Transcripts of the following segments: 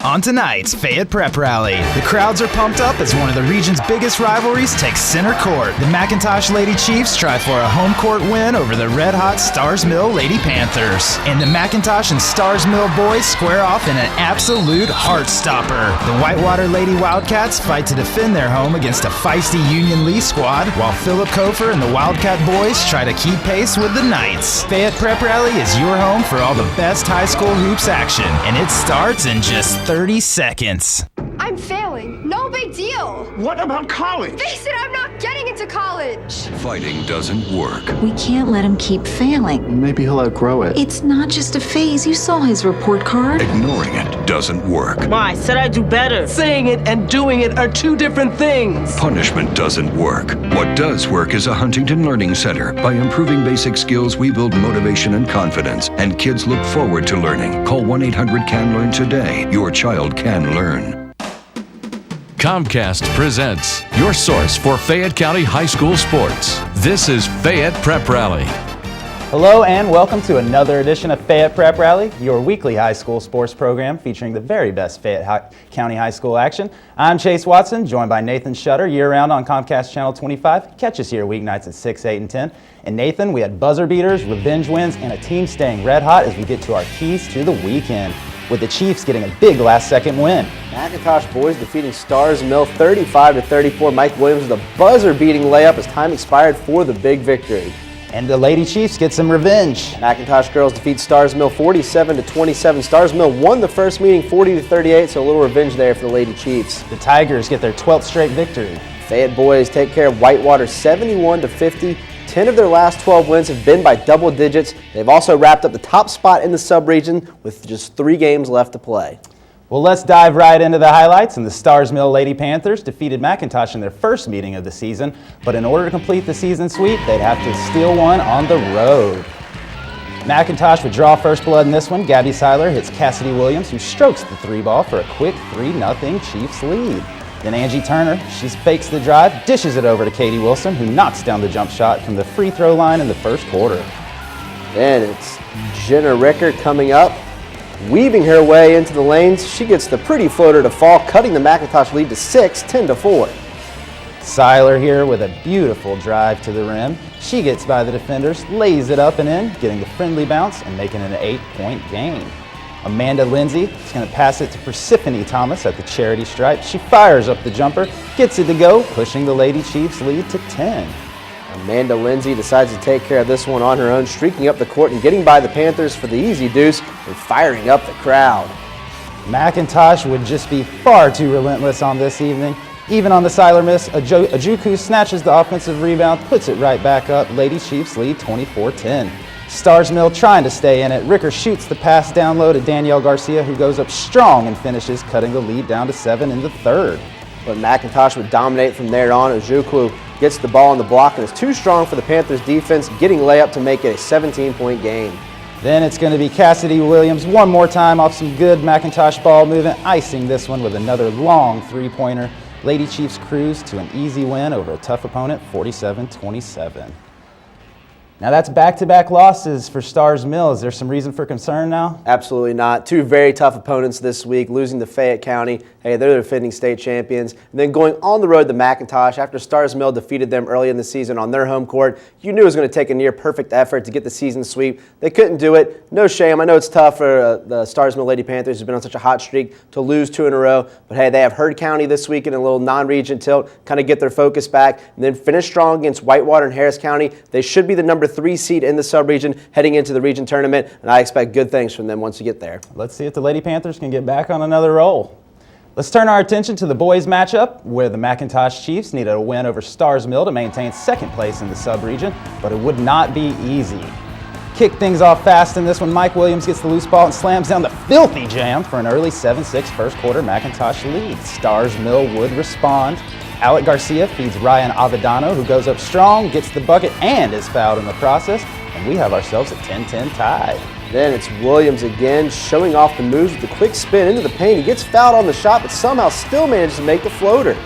On tonight's Fayette Prep Rally, the crowds are pumped up as one of the region's biggest rivalries takes center court. The McIntosh Lady Chiefs try for a home court win over the red-hot Starr's Mill Lady Panthers. And the McIntosh and Starr's Mill boys square off in an absolute heart-stopper. The Whitewater Lady Wildcats fight to defend their home against a feisty Union-Lee squad, while Philip Kofer and the Wildcat boys try to keep pace with the Knights. Fayette Prep Rally is your home for all the best high school hoops action, and it starts in just 30 seconds. I'm failing. No big deal. What about college? Face it, I'm not getting into college. Fighting doesn't work. We can't let him keep failing. Maybe he'll outgrow it. It's not just a phase. You saw his report card. Ignoring it doesn't work. I said I'd do better. Saying it and doing it are two different things. Punishment doesn't work. What does work is a Huntington Learning Center. By improving basic skills, we build motivation and confidence, and kids look forward to learning. Call 1-800-CAN-LEARN today. Your child can learn. Comcast presents your source for Fayette County High School sports. This is Fayette Prep Rally. Hello and welcome to another edition of Fayette Prep Rally, your weekly high school sports program featuring the very best Fayette County High School action. I'm Chase Watson, joined by Nathan Shutter, year-round on Comcast Channel 25. Catch us here weeknights at 6, 8, and 10. And Nathan, we had buzzer beaters, revenge wins, and a team staying red hot as we get to our keys to the weekend, with the Chiefs getting a big last-second win. McIntosh boys defeating Starr's Mill 35-34. Mike Williams with a buzzer-beating layup as time expired for the big victory. And the Lady Chiefs get some revenge. McIntosh girls defeat Starr's Mill 47-27. Starr's Mill won the first meeting 40-38, so a little revenge there for the Lady Chiefs. The Tigers get their 12th straight victory. Fayette boys take care of Whitewater 71-50. 10 of their last 12 wins have been by double digits. They've also wrapped up the top spot in the sub-region with just 3 games left to play. Well, let's dive right into the highlights. And the Starr's Mill Lady Panthers defeated McIntosh in their first meeting of the season, but in order to complete the season sweep, they'd have to steal one on the road. McIntosh would draw first blood in this one. Gabby Seiler hits Cassidy Williams, who strokes the 3-ball for a quick 3-0 Chiefs lead. Then Angie Turner, she fakes the drive, dishes it over to Katie Wilson, who knocks down the jump shot from the free throw line in the first quarter. Then it's Jenna Ricker coming up, weaving her way into the lanes. She gets the pretty floater to fall, cutting the McIntosh lead to 6, 10-4. Seiler here with a beautiful drive to the rim. She gets by the defenders, lays it up and in, getting the friendly bounce and making it an 8-point game. Amanda Lindsay is going to pass it to Persephone Thomas at the charity stripe. She fires up the jumper, gets it to go, pushing the Lady Chiefs lead to 10. Amanda Lindsay decides to take care of this one on her own, streaking up the court and getting by the Panthers for the easy deuce and firing up the crowd. McIntosh would just be far too relentless on this evening. Even on the Seiler miss, Ajuku snatches the offensive rebound, puts it right back up. Lady Chiefs lead 24-10. Starr's Mill trying to stay in it. Ricker shoots the pass down low to Danielle Garcia, who goes up strong and finishes, cutting the lead down to 7 in the third. But McIntosh would dominate from there on. Ojukwu gets the ball on the block and is too strong for the Panthers defense, getting layup to make it a 17-point game. Then it's going to be Cassidy Williams one more time off some good McIntosh ball movement, icing this one with another long three-pointer. Lady Chiefs cruise to an easy win over a tough opponent, 47-27. Now that's back-to-back losses for Starr's Mill. Is there some reason for concern now? Absolutely not. 2 very tough opponents this week, losing to Fayette County. Hey, they're the defending state champions. And then going on the road to McIntosh after Starr's Mill defeated them early in the season on their home court. You knew it was going to take a near-perfect effort to get the season sweep. They couldn't do it. No shame. I know it's tough for the Starr's Mill Lady Panthers, who've been on such a hot streak, to lose 2 in a row. But hey, they have Heard County this week in a little non-region tilt, kind of get their focus back, and then finish strong against Whitewater and Harris County. They should be the number 3 seed in the sub-region heading into the region tournament, and I expect good things from them once you get there. Let's see if the Lady Panthers can get back on another roll. Let's turn our attention to the boys matchup, where the McIntosh Chiefs needed a win over Starr's Mill to maintain second place in the sub-region, but it would not be easy. Kick things off fast in this one. Mike Williams gets the loose ball and slams down the filthy jam for an early 7-6 first quarter McIntosh lead. Starr's Mill would respond. Alec Garcia feeds Ryan Avedano, who goes up strong, gets the bucket, and is fouled in the process, and we have ourselves a 10-10 tie. Then it's Williams again, showing off the moves with a quick spin into the paint. He gets fouled on the shot, but somehow still manages to make the floater.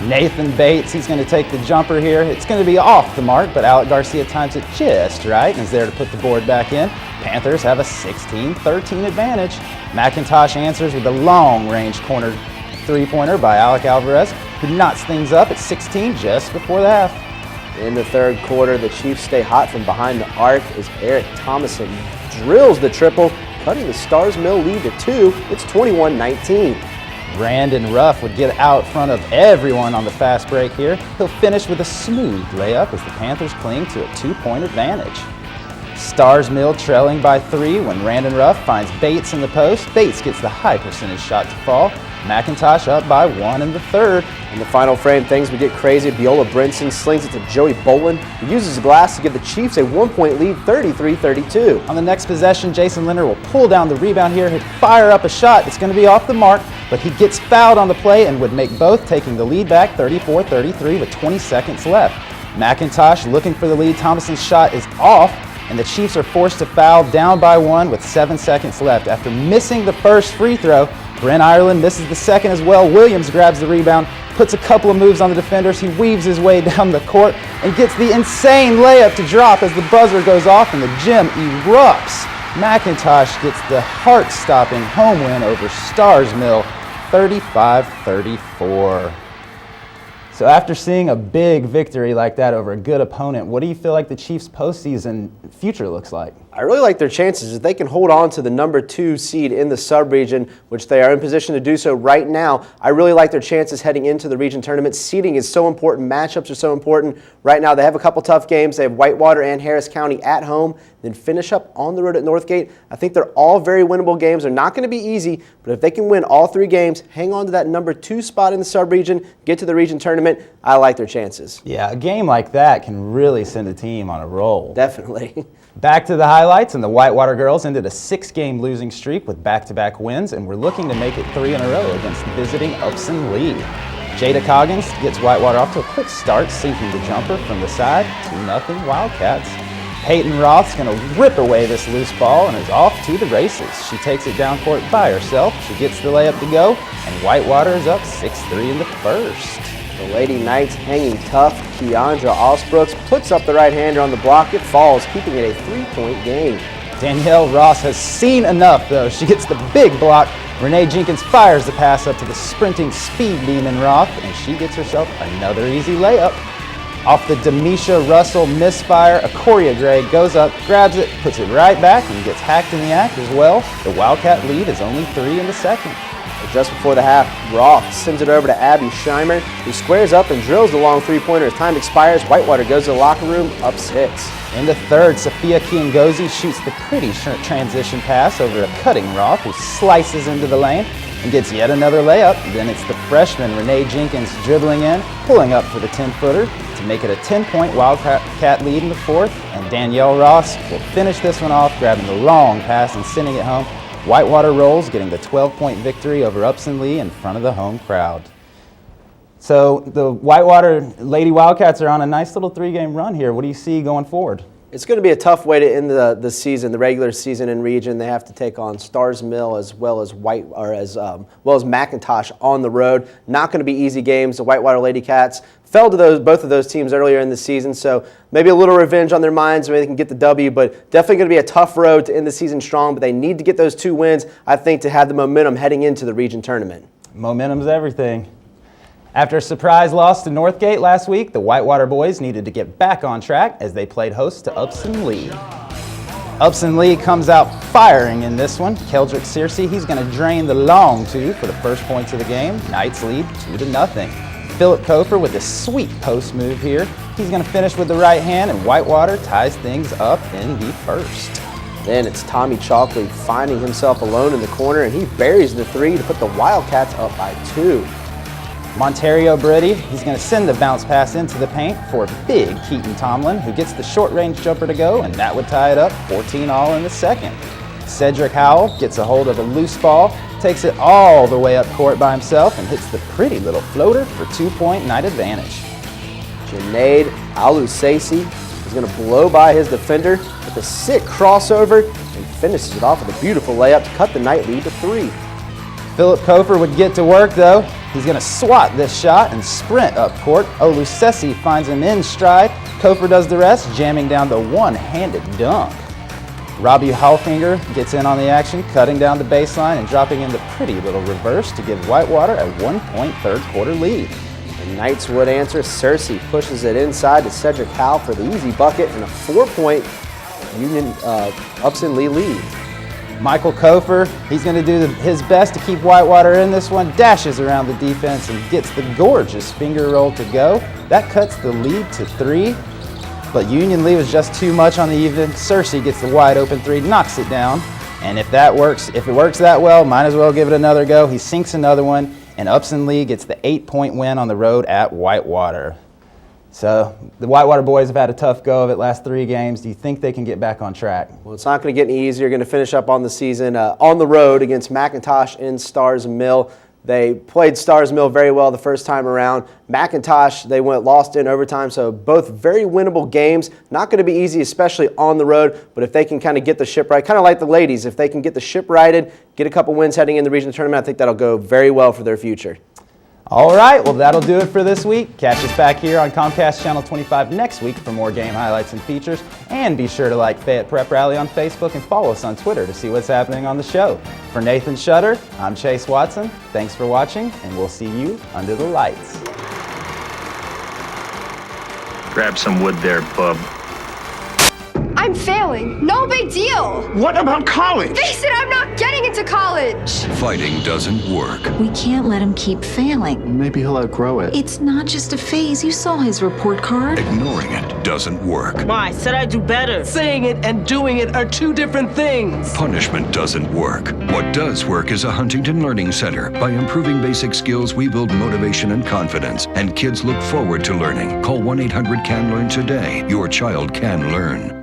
Nathan Bates, he's going to take the jumper here. It's going to be off the mark, but Alec Garcia times it just right and is there to put the board back in. Panthers have a 16-13 advantage. McIntosh answers with a long-range corner three-pointer by Alec Alvarez, who knots things up at 16 just before the half. In the third quarter, the Chiefs stay hot from behind the arc as Eric Thomason drills the triple, cutting the Starr's Mill lead to 2. It's 21-19. Brandon Ruff would get out front of everyone on the fast break here. He'll finish with a smooth layup as the Panthers cling to a 2-point advantage. Starr's Mill trailing by 3 when Brandon Ruff finds Bates in the post. Bates gets the high percentage shot to fall. McIntosh up by 1 in the third. In the final frame, things would get crazy. Viola Brinson slings it to Joey Bolin, who uses the glass to give the Chiefs a 1-point lead, 33-32. On the next possession, Jason Linder will pull down the rebound here, he'd fire up a shot. It's going to be off the mark, but he gets fouled on the play and would make both, taking the lead back 34-33 with 20 seconds left. McIntosh looking for the lead. Thomason's shot is off, and the Chiefs are forced to foul down by 1 with 7 seconds left. After missing the first free throw, Brent Ireland misses the second as well. Williams grabs the rebound, puts a couple of moves on the defenders. He weaves his way down the court and gets the insane layup to drop as the buzzer goes off and the gym erupts. McIntosh gets the heart-stopping home win over Starr's Mill, 35-34. So after seeing a big victory like that over a good opponent, what do you feel like the Chiefs' postseason future looks like? I really like their chances if they can hold on to the number 2 seed in the sub-region, which they are in position to do so right now. I really like their chances heading into the region tournament. Seeding is so important. Matchups are so important. Right now they have a couple tough games. They have Whitewater and Harris County at home, then finish up on the road at Northgate. I think they're all very winnable games. They're not going to be easy, but if they can win all 3 games, hang on to that number 2 spot in the sub-region, get to the region tournament, I like their chances. Yeah, a game like that can really send a team on a roll. Definitely. Back to the highlights, and the Whitewater girls ended a 6-game losing streak with back-to-back wins, and we're looking to make it 3 in a row against visiting Upson-Lee. Jada Coggins gets Whitewater off to a quick start, sinking the jumper from the side, 2-0 Wildcats. Peyton Roth's going to rip away this loose ball and is off to the races. She takes it down court by herself. She gets the layup to go, and Whitewater is up 6-3 in the first. The Lady Knights hanging tough. Keandra Osbrooks puts up the right-hander on the block. It falls, keeping it a 3-point game. Danielle Ross has seen enough, though. She gets the big block. Renee Jenkins fires the pass up to the sprinting speed demon Roth, and she gets herself another easy layup. Off the Demisha Russell misfire, Acoria Gray goes up, grabs it, puts it right back, and gets hacked in the act as well. The Wildcat lead is only 3 in the second. Just before the half, Roth sends it over to Abby Scheimer, who squares up and drills the long 3-pointer. As time expires, Whitewater goes to the locker room, up 6. In the third, Sophia Kiangozi shoots the pretty transition pass over to cutting Roth, who slices into the lane and gets yet another layup. Then it's the freshman Renee Jenkins dribbling in, pulling up for the 10-footer to make it a 10-point Wildcat lead in the fourth. And Danielle Ross will finish this one off, grabbing the long pass and sending it home. Whitewater rolls, getting the 12-point victory over Upson-Lee in front of the home crowd. So the Whitewater Lady Wildcats are on a nice little 3-game run here. What do you see going forward? It's going to be a tough way to end the season, the regular season in region. They have to take on Starr's Mill as well as McIntosh on the road. Not going to be easy games. The Whitewater Lady Cats fell to both of those teams earlier in the season, so maybe a little revenge on their minds. Maybe they can get the W, but definitely going to be a tough road to end the season strong. But they need to get those 2 wins, I think, to have the momentum heading into the region tournament. Momentum's everything. After a surprise loss to Northgate last week, the Whitewater boys needed to get back on track as they played host to Upson-Lee. Upson-Lee comes out firing in this one. Keldrick Searcy, he's going to drain the long 2 for the first points of the game. Knights lead 2-0. Philip Kofer with a sweet post move here. He's going to finish with the right hand, and Whitewater ties things up in the first. Then it's Tommy Chalkley finding himself alone in the corner, and he buries the 3 to put the Wildcats up by 2. Monterio Brady, he's going to send the bounce pass into the paint for big Keaton Tomlin, who gets the short-range jumper to go, and that would tie it up 14-all in the second. Cedric Howell gets a hold of a loose ball, takes it all the way up court by himself, and hits the pretty little floater for 2-point night advantage. Junaid Alusasi is going to blow by his defender with a sick crossover and finishes it off with a beautiful layup to cut the night lead to 3. Philip Kofer would get to work, though. He's going to swat this shot and sprint up court. Olusesi finds him in stride. Kofer does the rest, jamming down the one-handed dunk. Robbie Hallfinger gets in on the action, cutting down the baseline and dropping in the pretty little reverse to give Whitewater a 1-point third-quarter lead. The Knights would answer. Cersei pushes it inside to Cedric Howell for the easy bucket and a 4-point Union Upson-Lee lead. Michael Kofer, he's going to do his best to keep Whitewater in this one, dashes around the defense and gets the gorgeous finger roll to go. That cuts the lead to 3, but Union Lee was just too much on the even. Cersei gets the wide open 3, knocks it down, and if it works that well, might as well give it another go. He sinks another one, and Upson-Lee gets the 8-point win on the road at Whitewater. So the Whitewater boys have had a tough go of it last 3 games. Do you think they can get back on track? Well, it's not going to get any easier. Going to finish up on the season on the road against McIntosh in Starr's Mill. They played Starr's Mill very well the first time around. McIntosh, they lost in overtime, so both very winnable games. Not going to be easy, especially on the road, but if they can kind of get the ship right, kind of like the ladies, if they can get the ship righted, get a couple wins heading in the regional tournament, I think that'll go very well for their future. All right, well, that'll do it for this week. Catch us back here on Comcast Channel 25 next week for more game highlights and features. And be sure to like Fayette Prep Rally on Facebook and follow us on Twitter to see what's happening on the show. For Nathan Shutter, I'm Chase Watson. Thanks for watching, and we'll see you under the lights. Grab some wood there, bub. I'm failing. No big deal. What about college? Face it, I'm not getting into college. Fighting doesn't work. We can't let him keep failing. Maybe he'll outgrow it. It's not just a phase. You saw his report card. Ignoring it doesn't work. Ma, I said I'd do better. Saying it and doing it are 2 different things. Punishment doesn't work. What does work is a Huntington Learning Center. By improving basic skills, we build motivation and confidence, and kids look forward to learning. Call 1-800-CAN-LEARN today. Your child can learn.